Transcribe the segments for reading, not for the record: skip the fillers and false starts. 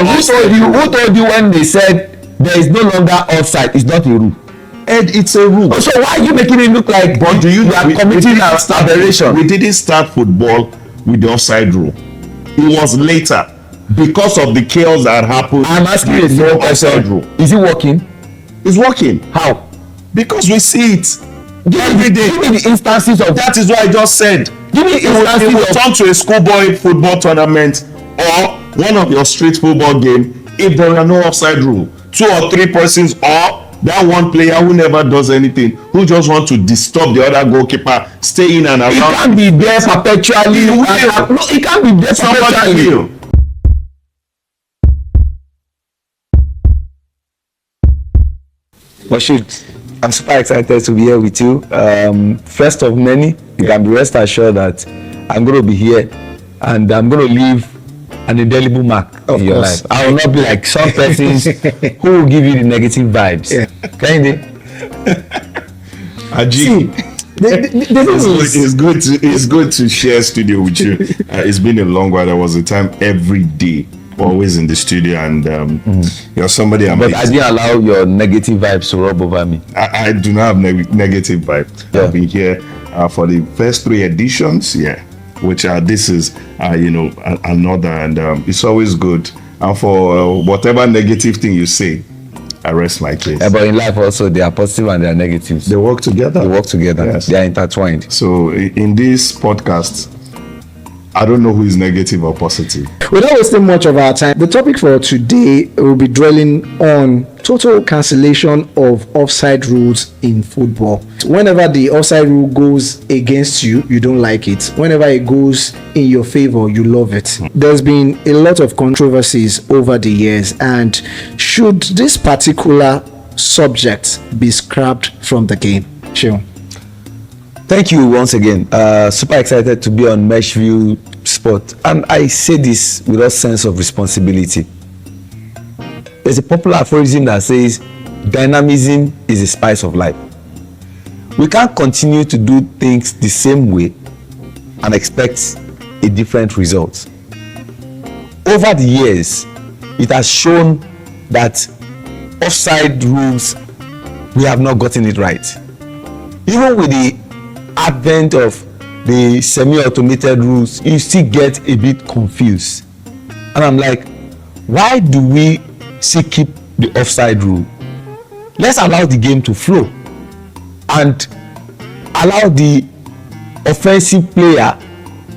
Who told you when they said there is no longer offside? It's not a rule. And it's a rule. So why are you making it look like? But do you are committing an aberration? We didn't start football with the offside rule. It was later because of the chaos that happened. I'm asking you a simple question. Is it working? It's working. How? Because we see it every day. Give me the instances of that. Is what I just said. Give me instances. It will turn to a schoolboy football tournament or one of your street football game if there are no offside rule. 2 or 3 persons or that one player who never does anything, who just want to disturb the other goalkeeper, stay in and around. It can't be there perpetually. No, it can't be there perpetually. Moshood, I'm super excited to be here with you. First of many, you can be rest assured that I'm going to be here and I'm going to leave an indelible mark in your life. I will not be like some persons who will give you the negative vibes. Yeah. Kehinde. It's good to share studio with you. It's been a long while. There was a time every day, always in the studio, and you're somebody amazing. But I didn't allow your negative vibes to rub over me. I do not have negative vibes. Yeah. I've been here for the first 3 editions. Yeah. Which this is another, and it's always good. And for whatever negative thing you say, I rest my case. Yeah, but in life also there are positive and there are negatives. They work together. Yes. They are intertwined. So in this podcast, I don't know who is negative or positive. Without wasting much of our time, the topic for today will be dwelling on total cancellation of offside rules in football. Whenever the offside rule goes against you, you don't like it. Whenever it goes in your favor, you love it. There's been a lot of controversies over the years, and should this particular subject be scrapped from the game? Seun. Thank you once again. Super excited to be on MeshviewSports, and I say this with a sense of responsibility. There's a popular aphorism that says dynamism is the spice of life. We can't continue to do things the same way and expect a different result. Over the years, it has shown that offside rules, we have not gotten it right. Even with the advent of the semi-automated rules, you still get a bit confused. And I'm like, why do we still keep the offside rule? Let's allow the game to flow and allow the offensive player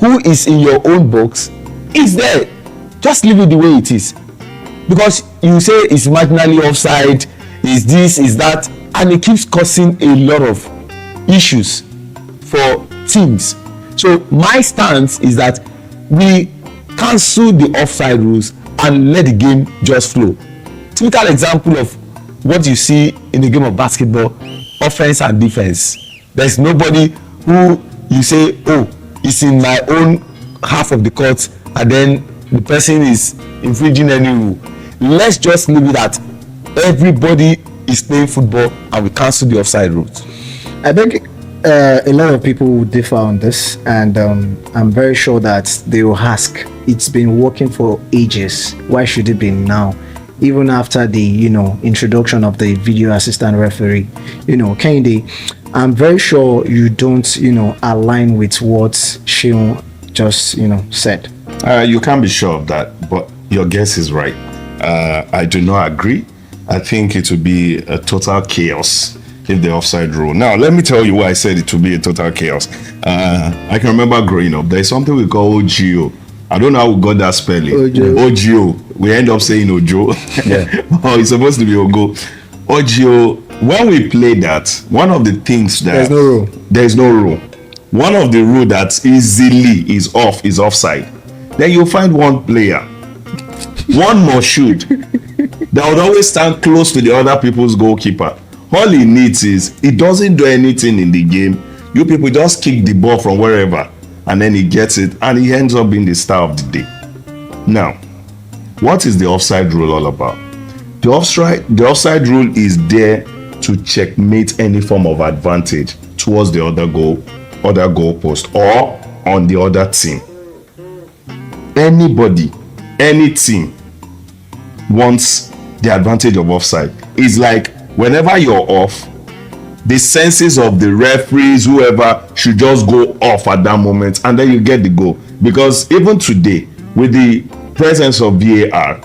who is in your own box is there. Just leave it the way it is. Because you say it's marginally offside, is this, is that, and it keeps causing a lot of issues for teams. So my stance is that we cancel the offside rules and let the game just flow. Typical example of what you see in the game of basketball, offense and defense. There's nobody who you say, oh, it's in my own half of the court, and then the person is infringing any rule. Let's just leave it that everybody is playing football and we cancel the offside rules. I think a lot of people will differ on this, and I'm very sure that they will ask, it's been working for ages, why should it be now? Even after the introduction of the video assistant referee. Kehinde, I'm very sure you don't align with what Seun just said. You can't be sure of that, but your guess is right. I do not agree. I think it would be a total chaos if the offside rule. Now, let me tell you why I said it would be a total chaos. I can remember growing up, there's something we call OGO. I don't know how we got that spelling. OGO. We end up saying Ojo. Yeah. Oh, it's supposed to be Ogo. OGO. When we play that, one of the things that there's no rule. There's no rule. One of the rule that easily is off is offside. Then you'll find one player, one Moshood, that would always stand close to the other people's goalkeeper. All he needs is, he doesn't do anything in the game. You people just kick the ball from wherever, and then he gets it, and he ends up being the star of the day. Now, what is the offside rule all about? The offside rule is there to checkmate any form of advantage towards the other goal post or on the other team. Anybody, any team wants the advantage of offside. It's like whenever you're off, the senses of the referees, whoever, should just go off at that moment, and then you get the goal. Because even today, with the presence of VAR,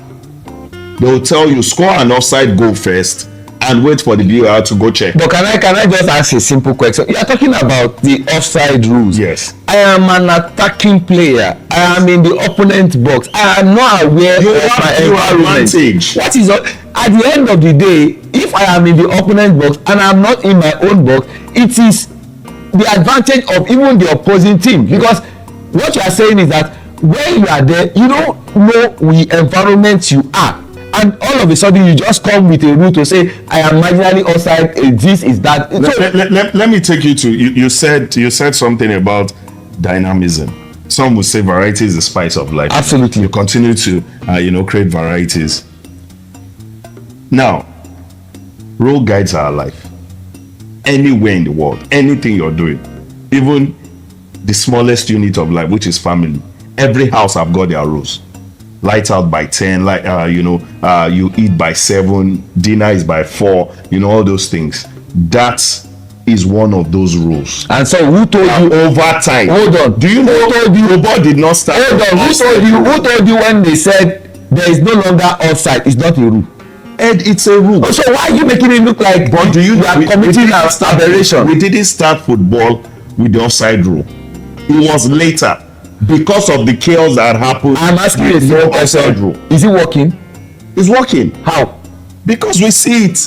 they will tell you score an offside goal first and wait for the VAR to go check. But can I just ask a simple question? You are talking about the offside rules. Yes. I am an attacking player. I am in the opponent box. I am not aware of my environment. What is at the end of the day, if I am in the opponent box and I am not in my own box, it is the advantage of even the opposing team. Because what you are saying is that when you are there, you don't know the environment you are. And all of a sudden you just come with a rule to say I am marginally offside, this is that. Let me take you to you said something about dynamism. Some would say variety is the spice of life. Absolutely. You continue to create varieties. Now, rule guides our life. Anywhere in the world, anything you're doing, even the smallest unit of life, which is family, every house have got their rules. Lights out by 10, you eat by 7, dinner is by 4, all those things. That is one of those rules. And so who told you over time? Hold on. Do you know who told you football did not start? Hold on. Who told you when they said there is no longer offside? It's not a rule. And it's a rule. So why are you making it look like but do you are committing an aberration? We didn't start football with the offside rule. It was later. Because of the chaos that happened. I'm asking you a simple question. Is it working? It's working. How? Because we see it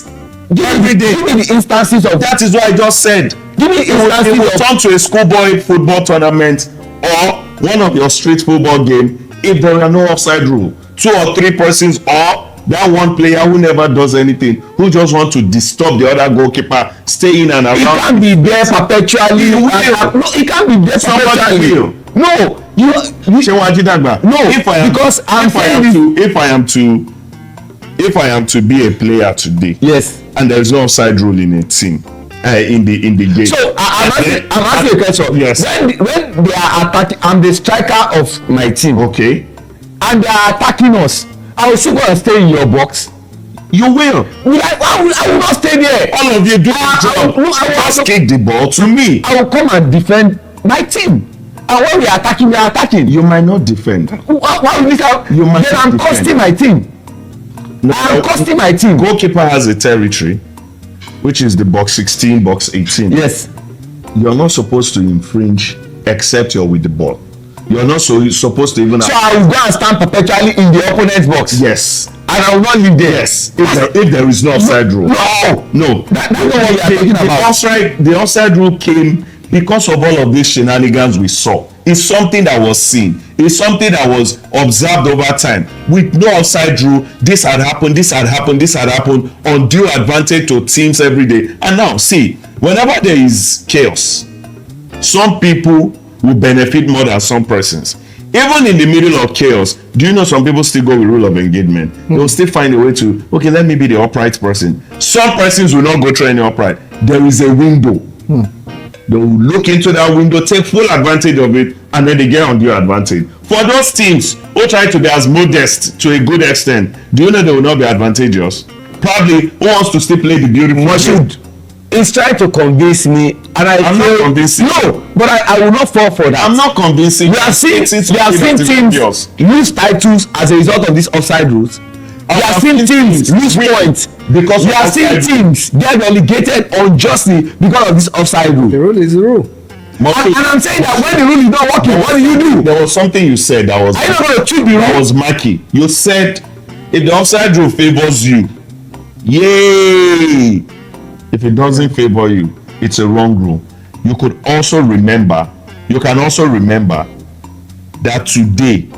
every day. Give me the instances of that. Is what I just said. Give me instances it will turn to a schoolboy football tournament or one of your street football game if there are no offside rule. 2 or 3 persons or that one player who never does anything, who just want to disturb the other goalkeeper, stay in and around. It can't be there perpetually. No, it can't be there perpetually. No, Seun Ajidagba. No, if I am to be a player today, yes, and there is no offside rule in a team, in the game. So I'm asking a question. Yes. When they are attacking, I'm the striker of my team. Okay. And they are attacking us. I will still go and stay in your box. You will. I will not stay there. All of you do your job. Just kick the ball to me. I will come and defend my team. And when we are attacking. You might not defend. Why will this happen? You might then I'm defend. costing my team. No, I'm costing my team. Goalkeeper has a territory, which is the box 16, box 18. Yes. You're not supposed to infringe except you're with the ball. You're not supposed to even. So I will go and stand perpetually in the opponent's box. Yes. And I will not leave there. Yes. If there is no offside rule. No. That's not what we are talking about. The offside rule came because of all of these shenanigans we saw. It's something that was seen. It's something that was observed over time. With no offside rule, this had happened. Undue advantage to teams every day. And now, see, whenever there is chaos, some people will benefit more than some persons. Even in the middle of chaos, do you know some people still go with rule of engagement? They will still find a way to, okay, let me be the upright person. Some persons will not go through any upright. There is a window. They will look into that window, take full advantage of it, and then they get undue advantage. For those teams who try to be as modest to a good extent, do you know they will not be advantageous? Probably who wants to still play the beautiful Moshood. It's trying to convince me, and I'm not convincing. No, but I will not fall for that. I'm not convincing. We are seeing teams lose titles as a result of these offside rules. We are seeing teams lose points because we are seeing teams get relegated unjustly because of this offside rule. The rule is the rule. And I'm saying that when the rule is not working, what do you do? There was something you said that was. Are you not going to treat the rule? That was murky. You said if the offside rule favors you, yay! If it doesn't favor you, it's a wrong rule. You can also remember that today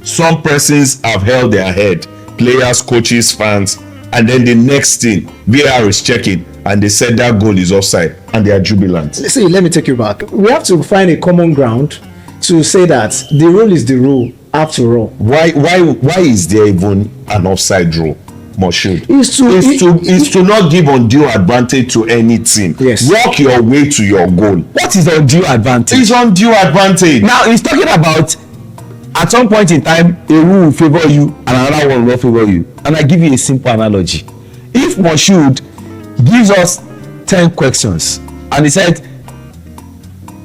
some persons have held their head, players, coaches, fans, and then the next thing VAR is checking and they said that goal is offside and they are jubilant. See, let me take you back. We have to find a common ground to say that the rule is the rule after all. Why is there even an offside rule? Moshood is to not give undue advantage to any team. Yes. Walk your way to your goal. What is undue advantage? It's undue advantage. Now he's talking about at some point in time a rule will favour you and another one will not favour you. And I give you a simple analogy. If Moshood gives us 10 questions and he said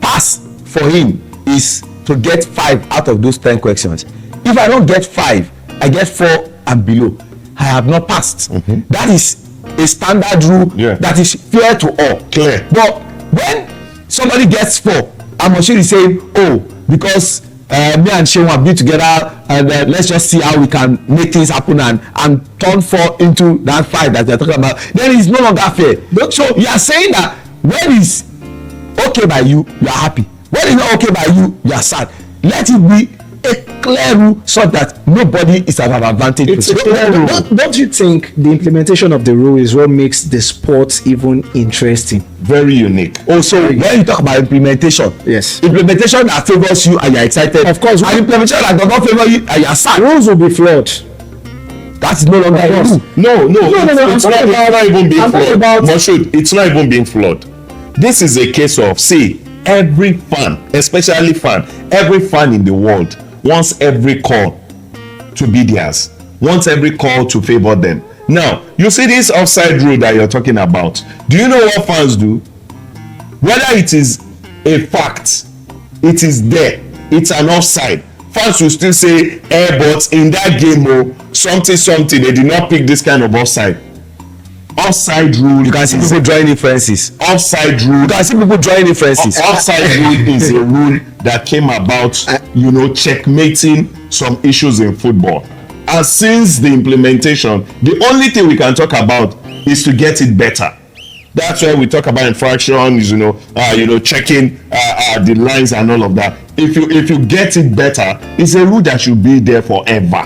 pass for him is to get 5 out of those 10 questions, if I don't get 5, I get 4 and below, I have not passed. That is a standard rule that is fair to all. Clear. But when somebody gets 4 and Moshood is saying, oh, because me and Seun have been together and let's just see how we can make things happen and turn 4 into that 5 that you're talking about, then it's no longer fair. So you are saying that when it's okay by you, you are happy. When it's not okay by you, you are sad. Let it be a clear rule so that nobody is at an advantage. It's a clear rule. Don't you think the implementation of the rule is what makes the sport even interesting? Very unique. Also, when you talk about implementation, yes, implementation that favours you and you are excited, of course, and implementation that does not favour you and you are sad, rules will be flawed. That's no longer a rule. No. It's not even being flawed. Moshood, it's not even being flawed. This is a case of, see, every fan, especially every fan in the world wants every call to be theirs, wants every call to favor them. Now, you see this offside rule that you're talking about. Do you know what fans do? Whether it is a fact, it is there, it's an offside, fans will still say, but in that game, something, they did not pick this kind of offside. Offside rule. You can see people drawing inferences. Offside rule. You can see people drawing inferences. Offside rule is a rule that came about, checkmating some issues in football. And since the implementation, the only thing we can talk about is to get it better. That's why we talk about infractions, checking the lines and all of that. If you get it better, it's a rule that should be there forever.